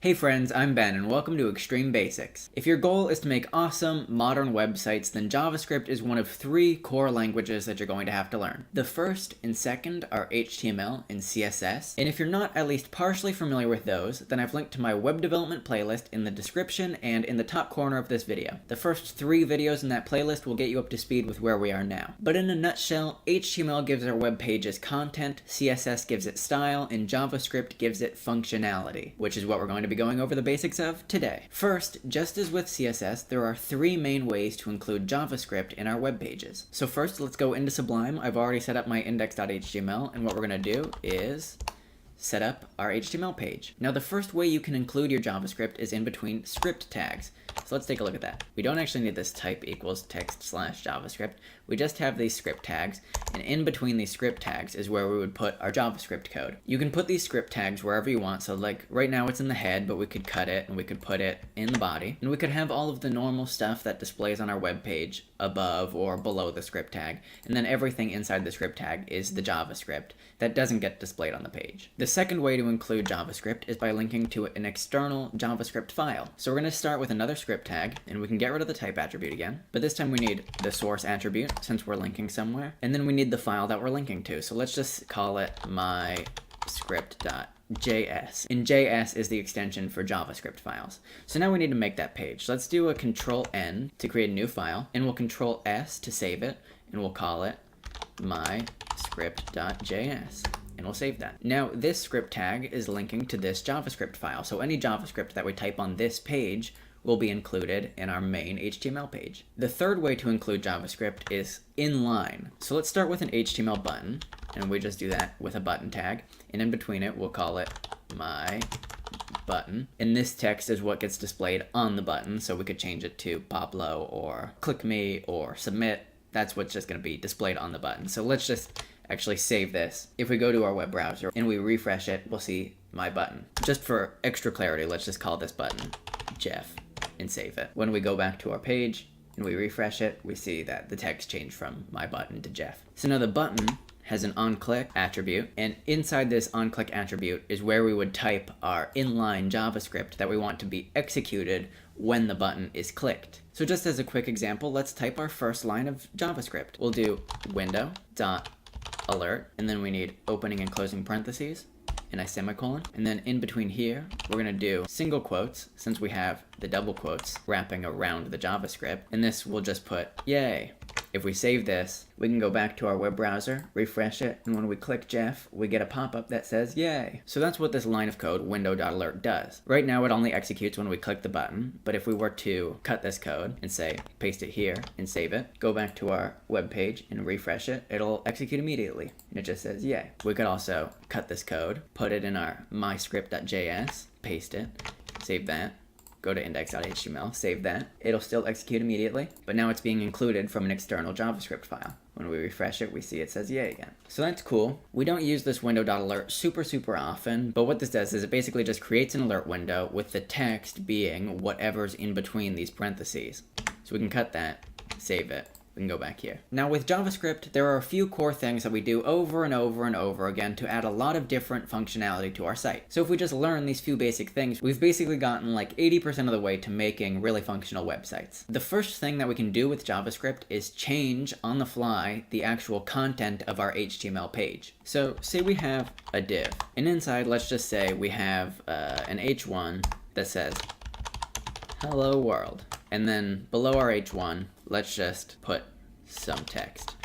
Hey friends, I'm Ben and welcome to Extreme Basics. If your goal is to make awesome, modern websites, then JavaScript is one of 3 core languages that you're going to have to learn. The first and second are HTML and CSS, and if you're not at least partially familiar with those, then I've linked to my web development playlist in the description and in the top corner of this video. The first 3 videos in that playlist will get you up to speed with where we are now. But in a nutshell, HTML gives our web pages content, CSS gives it style, and JavaScript gives it functionality, which is what we're going to be going over the basics of today. First, just as with CSS, there are 3 main ways to include JavaScript in our web pages. So first, let's go into Sublime. I've already set up my index.html, and what we're going to do is set up our HTML page. Now the first way you can include your JavaScript is in between script tags. So let's take a look at that. We don't actually need this type equals text/JavaScript. We just have these script tags, and in between these script tags is where we would put our JavaScript code. You can put these script tags wherever you want. So like right now it's in the head, but we could cut it and we could put it in the body. And we could have all of the normal stuff that displays on our web page above or below the script tag. And then everything inside the script tag is the JavaScript that doesn't get displayed on the page. The second way to include JavaScript is by linking to an external JavaScript file. So we're going to start with another script tag, and we can get rid of the type attribute again. But this time we need the source attribute since we're linking somewhere. And then we need the file that we're linking to. So let's just call it myscript.js. And JS is the extension for JavaScript files. So now we need to make that page. Let's do a Control-N to create a new file, and we'll Control-S to save it, and we'll call it myscript.js. And we'll save that. Now this script tag is linking to this JavaScript file. So any JavaScript that we type on this page will be included in our main HTML page. The third way to include JavaScript is inline. So let's start with an HTML button, and we just do that with a button tag. And in between it, we'll call it my button. And this text is what gets displayed on the button. So we could change it to Pablo or click me or submit. That's what's just going to be displayed on the button. So let's just actually save this. If we go to our web browser and we refresh it, we'll see my button. Just for extra clarity, let's just call this button Jeff and save it. When we go back to our page and we refresh it, we see that the text changed from my button to Jeff. So now the button has an onclick attribute, and inside this onclick attribute is where we would type our inline JavaScript that we want to be executed when the button is clicked. So just as a quick example, let's type our first line of JavaScript. We'll do window.alert, and then we need opening and closing parentheses and a semicolon. And then in between here, we're going to do single quotes since we have the double quotes wrapping around the JavaScript. And this will just put yay. If we save this, we can go back to our web browser, refresh it, and when we click Jeff, we get a pop-up that says yay. So that's what this line of code, window.alert, does. Right now it only executes when we click the button, but if we were to cut this code and say, paste it here and save it, go back to our web page and refresh it, it'll execute immediately. And it just says yay. We could also cut this code, put it in our myscript.js, paste it, save that, go to index.html, save that. It'll still execute immediately, but now it's being included from an external JavaScript file. When we refresh it, we see it says yay again. So that's cool. We don't use this window.alert super often, but what this does is it basically just creates an alert window with the text being whatever's in between these parentheses. So we can cut that, save it. We can go back here. Now with JavaScript, there are a few core things that we do over and over and over again to add a lot of different functionality to our site. So if we just learn these few basic things, we've basically gotten like 80% of the way to making really functional websites. The first thing that we can do with JavaScript is change on the fly the actual content of our HTML page. So say we have a div, and inside let's just say we have an h1 that says hello world. And then below our h1, let's just put some text.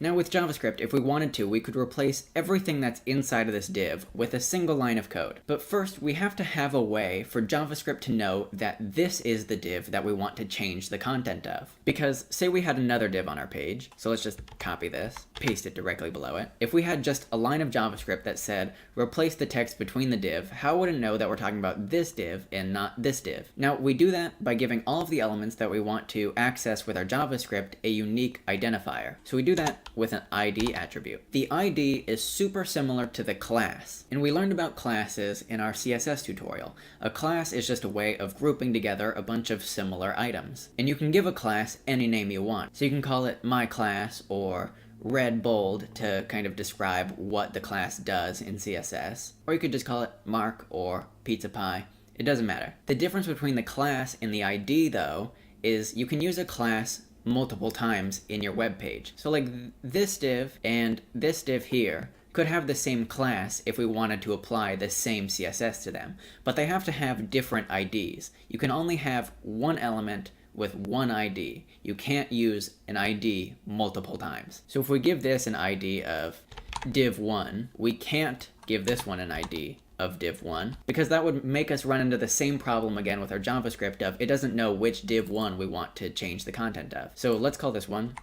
Now with JavaScript, if we wanted to, we could replace everything that's inside of this div with a single line of code. But first, we have to have a way for JavaScript to know that this is the div that we want to change the content of. Because say we had another div on our page, so let's just copy this, paste it directly below it. If we had just a line of JavaScript that said, replace the text between the div, how would it know that we're talking about this div and not this div? Now, we do that by giving all of the elements that we want to access with our JavaScript a unique identifier. So we do that with an ID attribute. The ID is super similar to the class, and we learned about classes in our CSS tutorial. A class is just a way of grouping together a bunch of similar items, and you can give a class any name you want. So you can call it my class or red bold to kind of describe what the class does in CSS. Or you could just call it mark or pizza pie. It doesn't matter. The difference between the class and the ID, though, is you can use a class multiple times in your web page. So like this div and this div here could have the same class if we wanted to apply the same CSS to them, but they have to have different IDs. You can only have one element with one ID. You can't use an ID multiple times. So if we give this an ID of div1, we can't give this one an ID of div1, because that would make us run into the same problem again with our JavaScript of it doesn't know which div1 we want to change the content of. So let's call this one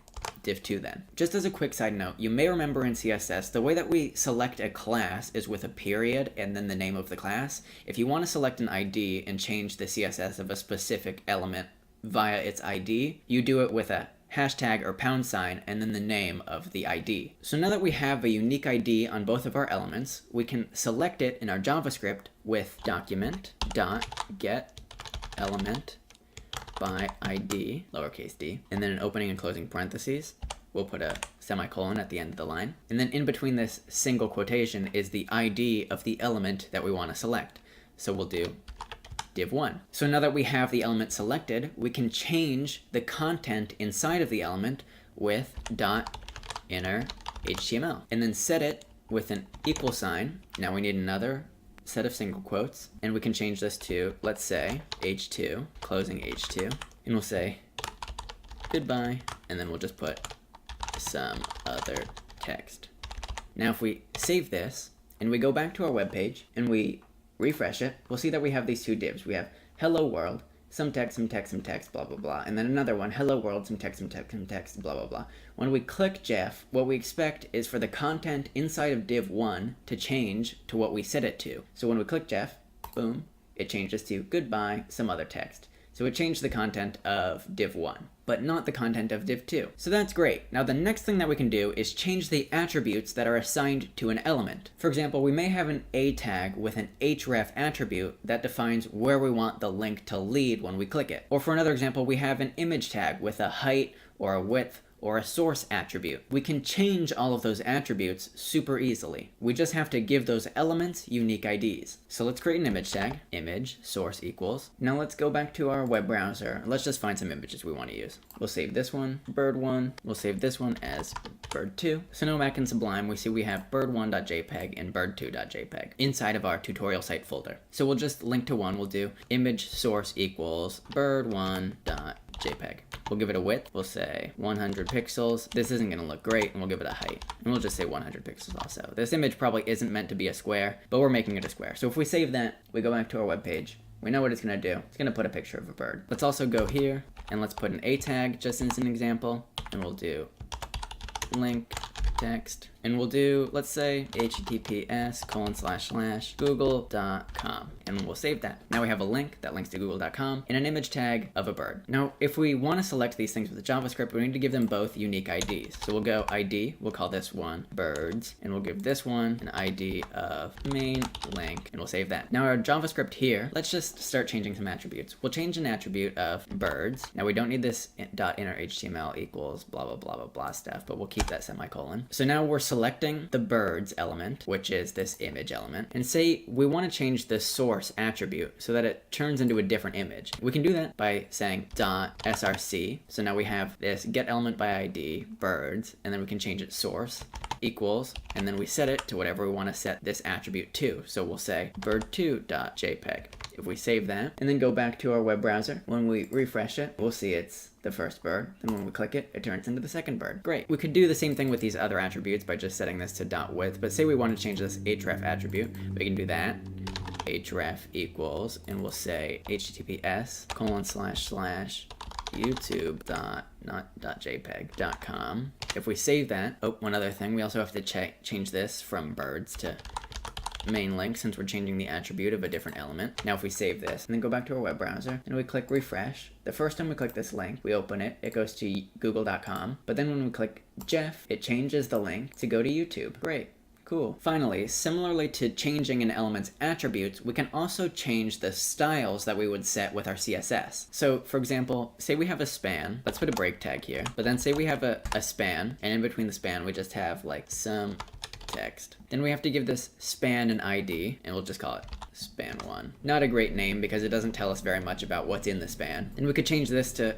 div2 then. Just as a quick side note, you may remember in CSS, the way that we select a class is with a period and then the name of the class. If you want to select an ID and change the CSS of a specific element via its ID, you do it with a hashtag or pound sign and then the name of the ID. So now that we have a unique ID on both of our elements, we can select it in our JavaScript with document.getElement by ID, lowercase d, and then an opening and closing parentheses. We'll put a semicolon at the end of the line. And then in between this single quotation is the ID of the element that we want to select. So we'll do div1. So now that we have the element selected, we can change the content inside of the element with .inner HTML and then set it with an equal sign. Now we need another set of single quotes, and we can change this to, let's say, h2, closing h2, and we'll say goodbye, and then we'll just put some other text. Now if we save this and we go back to our web page and we refresh it, we'll see that we have these two divs. We have hello world, some text, some text, some text, blah, blah, blah. And then another one, hello world, some text, some text, some text, blah, blah, blah. When we click Jeff, what we expect is for the content inside of div1 to change to what we set it to. So when we click Jeff, boom, it changes to goodbye, some other text. So it changed the content of div1, but not the content of div2. So that's great. Now the next thing that we can do is change the attributes that are assigned to an element. For example, we may have an A tag with an href attribute that defines where we want the link to lead when we click it. Or for another example, we have an image tag with a height or a width or a source attribute. We can change all of those attributes super easily. We just have to give those elements unique IDs. So let's create an image tag, image source equals. Now let's go back to our web browser. Let's just find some images we want to use. We'll save this one, bird1. We'll save this one as bird2. So now back in Sublime, we see we have bird1.jpg and bird2.jpg inside of our tutorial site folder. So we'll just link to one. We'll do image source equals bird1.jpg. We'll give it a width. We'll say 100 pixels. This isn't going to look great, and we'll give it a height. And we'll just say 100 pixels also. This image probably isn't meant to be a square, but we're making it a square. So if we save that, we go back to our web page. We know what it's going to do. It's going to put a picture of a bird. Let's also go here, and let's put an A tag just as an example. And we'll do link text. And we'll do, let's say, https://google.com. And we'll save that. Now we have a link that links to google.com and an image tag of a bird. Now, if we want to select these things with JavaScript, we need to give them both unique IDs. So we'll go ID, we'll call this one birds, and we'll give this one an ID of main link, and we'll save that. Now our JavaScript here, let's just start changing some attributes. We'll change an attribute of birds. Now we don't need this .inner HTML equals blah, blah, blah, blah, blah stuff, but we'll keep that semicolon. So now we're selecting the birds element, which is this image element, and say we want to change the source attribute so that it turns into a different image. We can do that by saying .src. So now we have this get element by ID, birds, and then we can change its source equals, and then we set it to whatever we want to set this attribute to. So we'll say bird2.jpg. If we save that and then go back to our web browser, when we refresh it, we'll see it's the first bird. Then when we click it, it turns into the second bird. Great. We could do the same thing with these other attributes by just setting this to .width, but say we want to change this href attribute, we can do that. Href equals, and we'll say https://youtube.jpg.com. If we save that, oh, one other thing, we also have to change this from birds to main link since we're changing the attribute of a different element. Now if we save this and then go back to our web browser and we click refresh, the first time we click this link, we open it, it goes to google.com, but then when we click Jeff, it changes the link to go to YouTube. Great. Cool. Finally, similarly to changing an element's attributes, we can also change the styles that we would set with our CSS. So for example, say we have a span, let's put a break tag here, but then say we have a span, and in between the span we just have like some text. Then we have to give this span an ID, and we'll just call it span1. Not a great name because it doesn't tell us very much about what's in the span. And we could change this to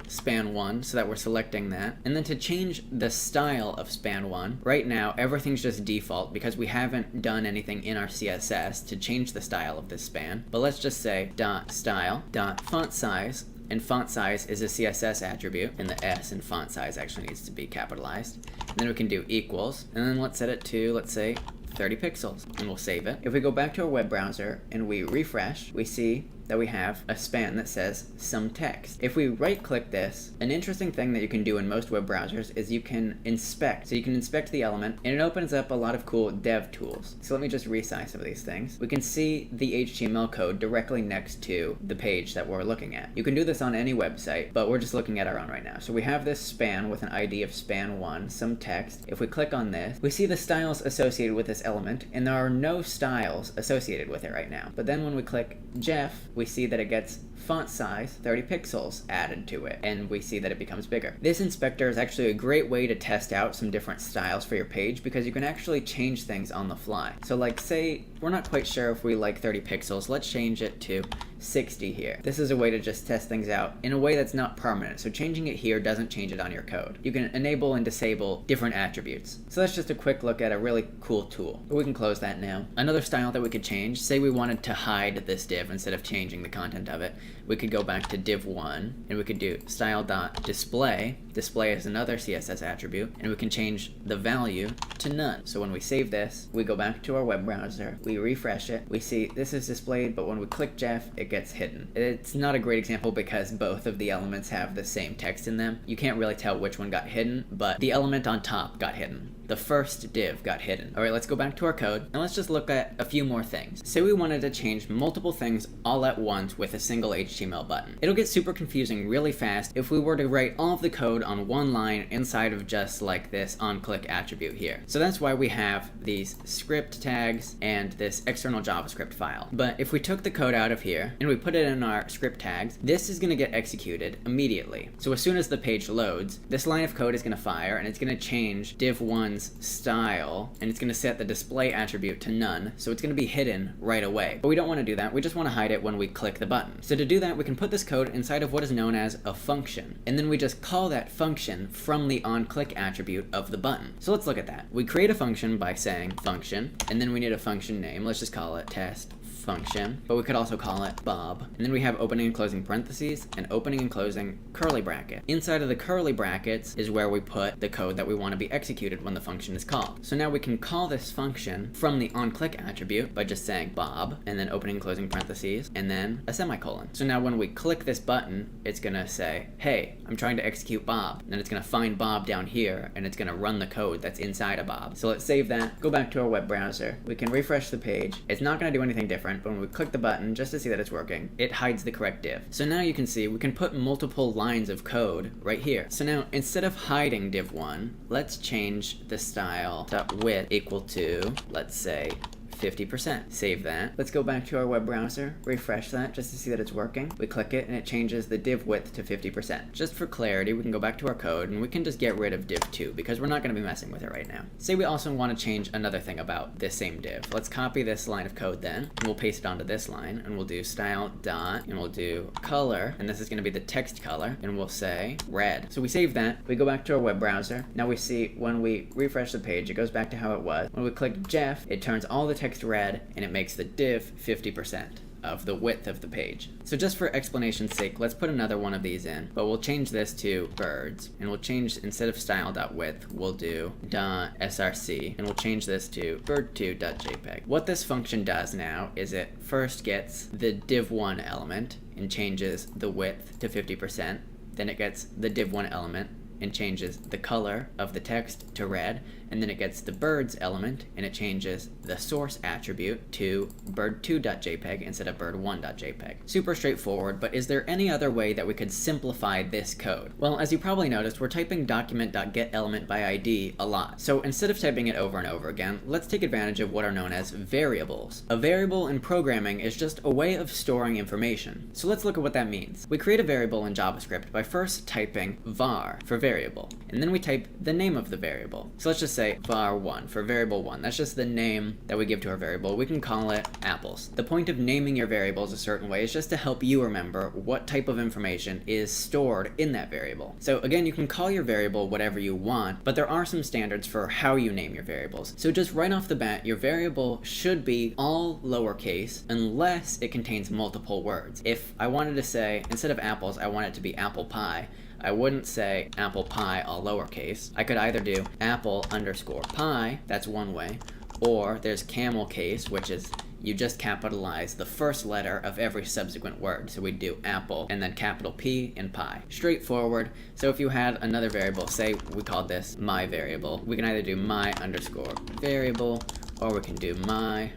span1 so that we're selecting that. And then to change the style of span1, right now everything's just default because we haven't done anything in our CSS to change the style of this span. But let's just say .style.font size, and font size is a CSS attribute, and the S in font size actually needs to be capitalized. And then we can do equals, and then let's set it to, let's say, 30 pixels, and we'll save it. If we go back to our web browser and we refresh, we see that we have a span that says some text. If we right click this, an interesting thing that you can do in most web browsers is you can inspect. So you can inspect the element and it opens up a lot of cool dev tools. So let me just resize some of these things. We can see the HTML code directly next to the page that we're looking at. You can do this on any website, but we're just looking at our own right now. So we have this span with an ID of span1, some text. If we click on this, we see the styles associated with this element, and there are no styles associated with it right now. But then when we click Jeff, we see that it gets font size 30 pixels added to it, and we see that it becomes bigger. This inspector is actually a great way to test out some different styles for your page because you can actually change things on the fly. So like say we're not quite sure if we like 30 pixels, let's change it to 60 here. This is a way to just test things out in a way that's not permanent, so changing it here doesn't change it on your code. You can enable and disable different attributes. So that's just a quick look at a really cool tool. But we can close that now. Another style that we could change, say we wanted to hide this div instead of changing the content of it, we could go back to div1 and we could do style.display. Display is another CSS attribute, and we can change the value to none. So when we save this, we go back to our web browser, we refresh it, we see this is displayed, but when we click Jeff, it gets hidden. It's not a great example because both of the elements have the same text in them. You can't really tell which one got hidden, but the element on top got hidden. The first div got hidden. All right, let's go back to our code and let's just look at a few more things. Say we wanted to change multiple things all at once with a single HTML button. It'll get super confusing really fast if we were to write all of the code on one line inside of just like this onclick attribute here. So that's why we have these script tags and this external JavaScript file. But if we took the code out of here and we put it in our script tags, this is gonna get executed immediately. So as soon as the page loads, this line of code is gonna fire and it's gonna change div1's style, and it's going to set the display attribute to none, so it's going to be hidden right away. But we don't want to do that, we just want to hide it when we click the button. So to do that, we can put this code inside of what is known as a function, and then we just call that function from the onclick attribute of the button. So let's look at that. We create a function by saying function, and then we need a function name. Let's just call it test function, but we could also call it Bob. And then we have opening and closing parentheses and opening and closing curly bracket. Inside of the curly brackets is where we put the code that we want to be executed when the function is called. So now we can call this function from the onclick attribute by just saying Bob and then opening and closing parentheses and then a semicolon. So now when we click this button, it's gonna say, hey, I'm trying to execute Bob. And then it's gonna find Bob down here and it's gonna run the code that's inside of Bob. So let's save that, go back to our web browser. We can refresh the page. It's not gonna do anything different, but when we click the button, just to see that it's working, it hides the correct div. So now you can see we can put multiple lines of code right here. So now instead of hiding div1, let's change the style.width equal to, let's say, 50%. Save that. Let's go back to our web browser, refresh that just to see that it's working. We click it and it changes the div width to 50%. Just for clarity, we can go back to our code and we can just get rid of div2 because we're not going to be messing with it right now. Say we also want to change another thing about this same div. Let's copy this line of code then, and we'll paste it onto this line, and we'll do style dot, and we'll do color, and this is going to be the text color, and we'll say red. So we save that, we go back to our web browser. Now we see when we refresh the page, it goes back to how it was. When we click Jeff, it turns all the text red and it makes the div 50% of the width of the page. So just for explanation's sake, let's put another one of these in, but we'll change this to birds, and we'll change, instead of style.width, we'll do .src, and we'll change this to bird2.jpg. What this function does now is it first gets the div1 element and changes the width to 50%, then it gets the div1 element and changes the color of the text to red, and then it gets the birds element, and it changes the source attribute to bird2.jpg instead of bird1.jpg. Super straightforward, but is there any other way that we could simplify this code? Well, as you probably noticed, we're typing document.getElementById a lot. So instead of typing it over and over again, let's take advantage of what are known as variables. A variable in programming is just a way of storing information. So let's look at what that means. We create a variable in JavaScript by first typing var for variable, and then we type the name of the variable. So let's just say var1 for variable 1. That's just the name that we give to our variable. We can call it apples. The point of naming your variables a certain way is just to help you remember what type of information is stored in that variable. So again, you can call your variable whatever you want, but there are some standards for how you name your variables. So just right off the bat, your variable should be all lowercase unless it contains multiple words. If I wanted to say, instead of apples, I want it to be apple pie, I wouldn't say apple pie all lowercase. I could either do apple underscore pie, that's one way, or there's camel case, which is you just capitalize the first letter of every subsequent word. So we'd do apple and then capital P and pie. Straightforward. So if you had another variable, say we called this my variable, we can either do my underscore variable, or we can do my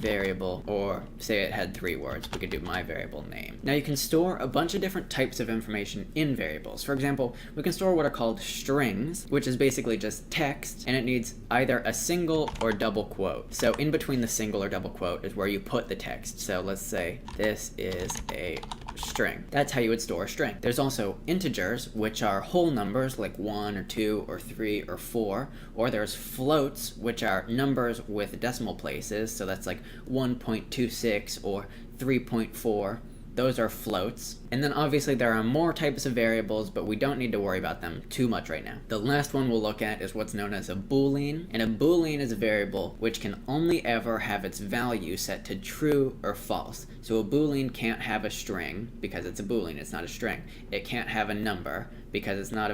variable, or say it had 3 words, we could do my variable name. Now you can store a bunch of different types of information in variables. For example, we can store what are called strings, which is basically just text, and it needs either a single or double quote. So in between the single or double quote is where you put the text. So let's say this is a string. That's how you would store a string. There's also integers, which are whole numbers like 1 or 2 or 3 or 4, or there's floats, which are numbers with decimal places, so that's like 1.26 or 3.4. Those are floats. And then obviously there are more types of variables, but we don't need to worry about them too much right now. The last one we'll look at is what's known as a Boolean. And a Boolean is a variable which can only ever have its value set to true or false. So a Boolean can't have a string because it's a Boolean, it's not a string. It can't have a number because it's not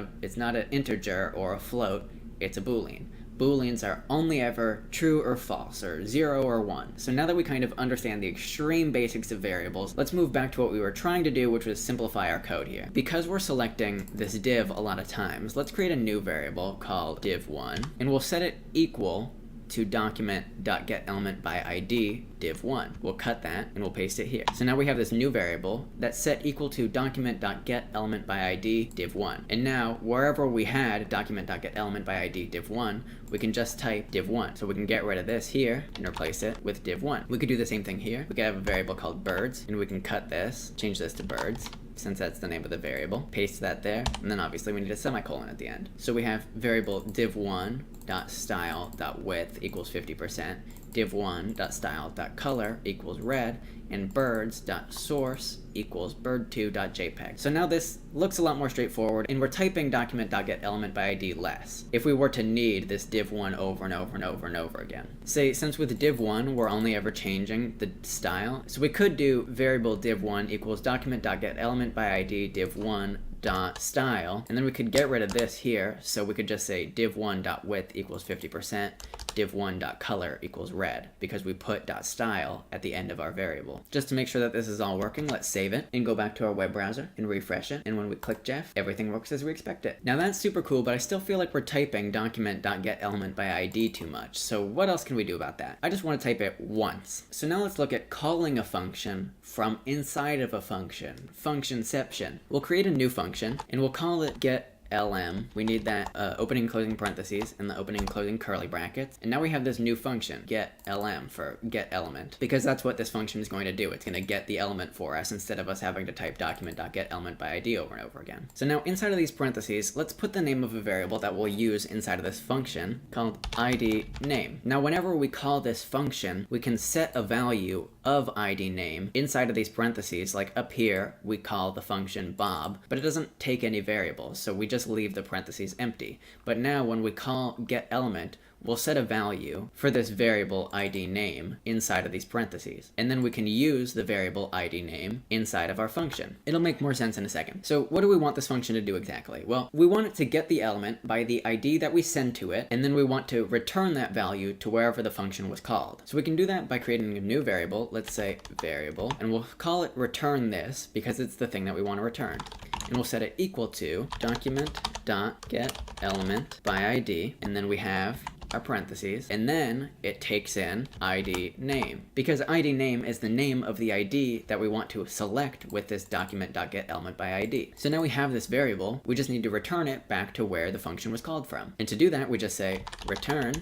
an integer or a float, it's a Boolean. Booleans are only ever true or false, or 0 or 1. So now that we kind of understand the extreme basics of variables, let's move back to what we were trying to do, which was simplify our code here. Because we're selecting this div a lot of times, let's create a new variable called div1, and we'll set it equal to document.getElementById div1. We'll cut that and we'll paste it here. So now we have this new variable that's set equal to document.getElementById div1. And now wherever we had document.getElementById div1, we can just type div1. So we can get rid of this here and replace it with div1. We could do the same thing here. We could have a variable called birds, and we can cut this, change this to birds, since that's the name of the variable. Paste that there, and then obviously we need a semicolon at the end. So we have variable div1.style.width equals 50%, div1.style.color equals red, and birds.source equals bird2.jpg. So now this looks a lot more straightforward, and we're typing document.getElementById less if we were to need this div1 over and over and over and over again. Say, since with div1 we're only ever changing the style, so we could do variable div1 equals document.getElementById div1 dot style, and then we could get rid of this here, so we could just say div1.width equals 50%, div1.color equals red, because we put .style at the end of our variable. Just to make sure that this is all working, let's save it and go back to our web browser and refresh it, and when we click Jeff, everything works as we expect it. Now that's super cool, but I still feel like we're typing document.getElementById too much, so what else can we do about that? I just want to type it once. So now let's look at calling a function from inside of a function, functionception. We'll create a new function, and we'll call it getLM. We need that opening and closing parentheses and the opening and closing curly brackets. And now we have this new function, getLM, for getElement, because that's what this function is going to do. It's going to get the element for us instead of us having to type document.getElementById over and over again. So now inside of these parentheses, let's put the name of a variable that we'll use inside of this function called id name. Now whenever we call this function, we can set a value of id name inside of these parentheses. Like up here, we call the function Bob, but it doesn't take any variables, so we just leave the parentheses empty. But now when we call getElement, we'll set a value for this variable id name inside of these parentheses, and then we can use the variable id name inside of our function. It'll make more sense in a second. So what do we want this function to do exactly? Well, we want it to get the element by the id that we send to it, and then we want to return that value to wherever the function was called. So we can do that by creating a new variable. Let's say variable, and we'll call it return this because it's the thing that we want to return. And we'll set it equal to document dot get element by ID, and then we have our parentheses, and then it takes in ID name, because ID name is the name of the ID that we want to select with this document.getElementById. by ID. So now we have this variable, we just need to return it back to where the function was called from. And to do that, we just say return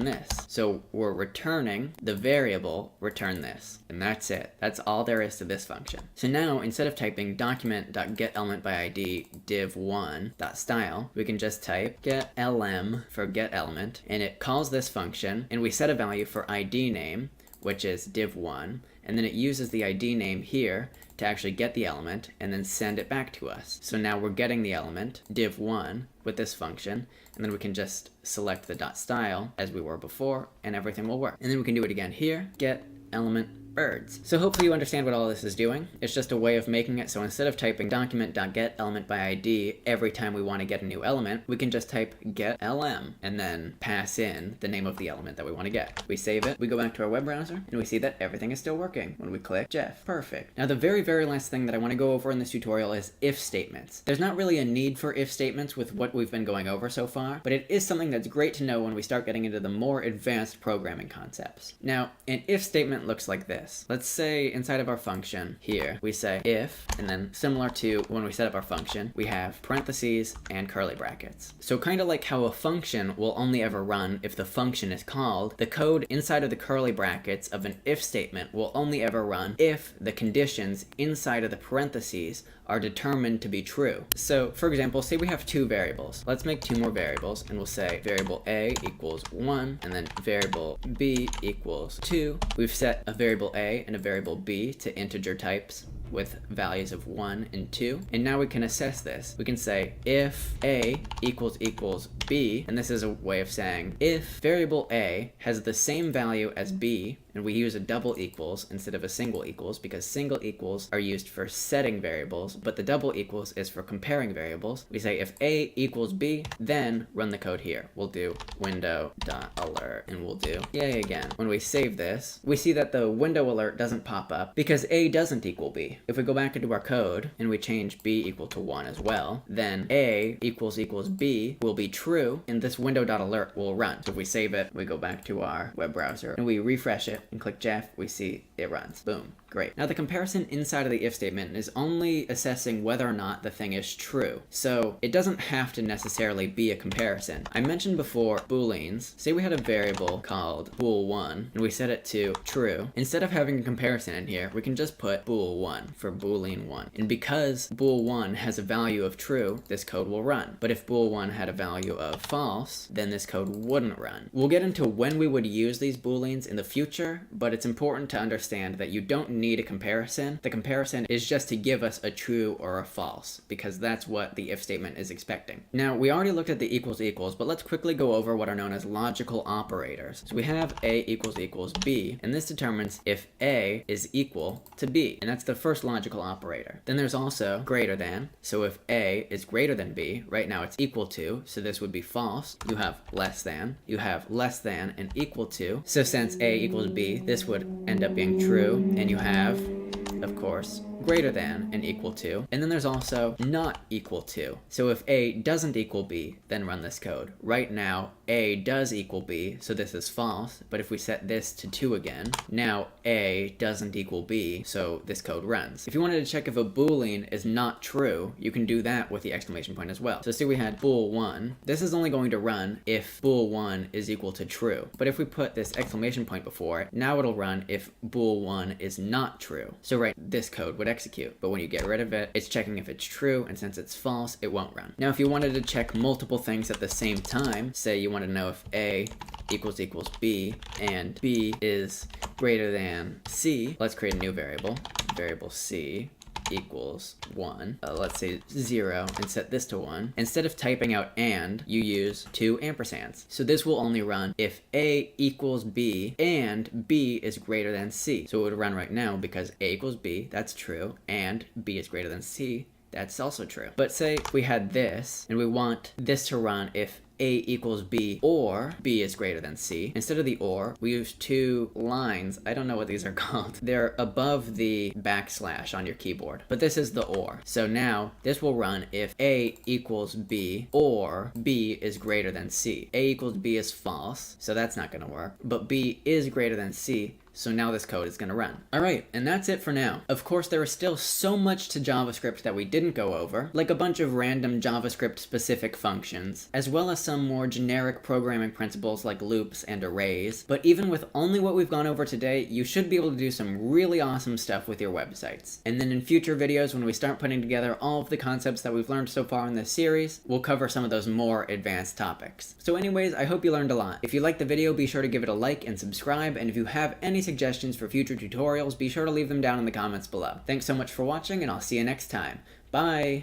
this. So we're returning the variable return this, and that's it. That's all there is to this function. So now instead of typing document.getElementById by ID div1.style, we can just type getLm for getElement, and it calls this function, and we set a value for ID name, which is div1, and then it uses the ID name here to actually get the element and then send it back to us. So now we're getting the element div1 with this function, and then we can just select the .style as we were before, and everything will work. And then we can do it again here, get element birds. So hopefully you understand what all this is doing. It's just a way of making it so instead of typing document.getElementById every time we want to get a new element, we can just type getLm and then pass in the name of the element that we want to get. We save it, we go back to our web browser, and we see that everything is still working. When we click Jeff, perfect. Now the very last thing that I want to go over in this tutorial is if statements. There's not really a need for if statements with what we've been going over so far, but it is something that's great to know when we start getting into the more advanced programming concepts. Now, an if statement looks like this. Let's say inside of our function here, we say if, and then similar to when we set up our function, we have parentheses and curly brackets. So kind of like how a function will only ever run if the function is called, the code inside of the curly brackets of an if statement will only ever run if the conditions inside of the parentheses are determined to be true. So for example, say we have two variables. Let's make two more variables, and we'll say variable a equals 1, and then variable b equals 2. We've set a variable a and a variable b to integer types with values of 1 and 2. And now we can assess this. We can say if a equals b, and this is a way of saying if variable a has the same value as b, and we use a double equals instead of a single equals because single equals are used for setting variables, but the double equals is for comparing variables. We say if a equals b, then run the code here. We'll do window.alert, and we'll do yay again. When we save this, we see that the window alert doesn't pop up because a doesn't equal b. If we go back into our code and we change b equal to 1 as well, then a equals b will be true, and this window.alert will run. So if we save it, we go back to our web browser and we refresh it and click Jeff, we see it runs. Boom. Great. Now the comparison inside of the if statement is only assessing whether or not the thing is true. So it doesn't have to necessarily be a comparison. I mentioned before Booleans. Say we had a variable called bool1 and we set it to true. Instead of having a comparison in here, we can just put bool1 for boolean 1. And because bool1 has a value of true, this code will run. But if bool1 had a value of false, then this code wouldn't run. We'll get into when we would use these booleans in the future, but it's important to understand that you don't need a comparison. The comparison is just to give us a true or a false, because that's what the if statement is expecting. Now, we already looked at the equals, but let's quickly go over what are known as logical operators. So we have a equals b, and this determines if a is equal to b, and that's the first logical operator. Then there's also greater than. So if a is greater than b, right now it's equal to, so this would be false. You have less than, and equal to. So since a equals b, this would end up being true, and you have, of course, greater than and equal to. And then there's also not equal to. So if a doesn't equal b, then run this code. Right now, a does equal b, so this is false, but if we set this to 2 again, now a doesn't equal b, so this code runs. If you wanted to check if a boolean is not true, you can do that with the exclamation point as well. So say we had bool1, this is only going to run if bool1 is equal to true. But if we put this exclamation point before it, now it'll run if bool1 is not true. So right, this code would execute, but when you get rid of it, it's checking if it's true, and since it's false, it won't run. Now, if you wanted to check multiple things at the same time, say you want to know if a equals b and b is greater than c, let's create a new variable c equals 1, let's say 0, and set this to 1. Instead of typing out and, you use 2 ampersands. So this will only run if a equals b and b is greater than c. So it would run right now because a equals b, that's true, and b is greater than c, that's also true. But say we had this, and we want this to run if A equals B or B is greater than C, instead of the or, we use two lines. I don't know what these are called. They're above the backslash on your keyboard, but this is the or. So now this will run if A equals B or B is greater than C. A equals B is false, so that's not going to work, but B is greater than C. So now this code is going to run. Alright, and that's it for now. Of course, there is still so much to JavaScript that we didn't go over, like a bunch of random JavaScript specific functions, as well as some more generic programming principles like loops and arrays. But even with only what we've gone over today, you should be able to do some really awesome stuff with your websites. And then in future videos, when we start putting together all of the concepts that we've learned so far in this series, we'll cover some of those more advanced topics. So anyways, I hope you learned a lot. If you liked the video, be sure to give it a like and subscribe, and if you have any suggestions for future tutorials, be sure to leave them down in the comments below. Thanks so much for watching, and I'll see you next time. Bye!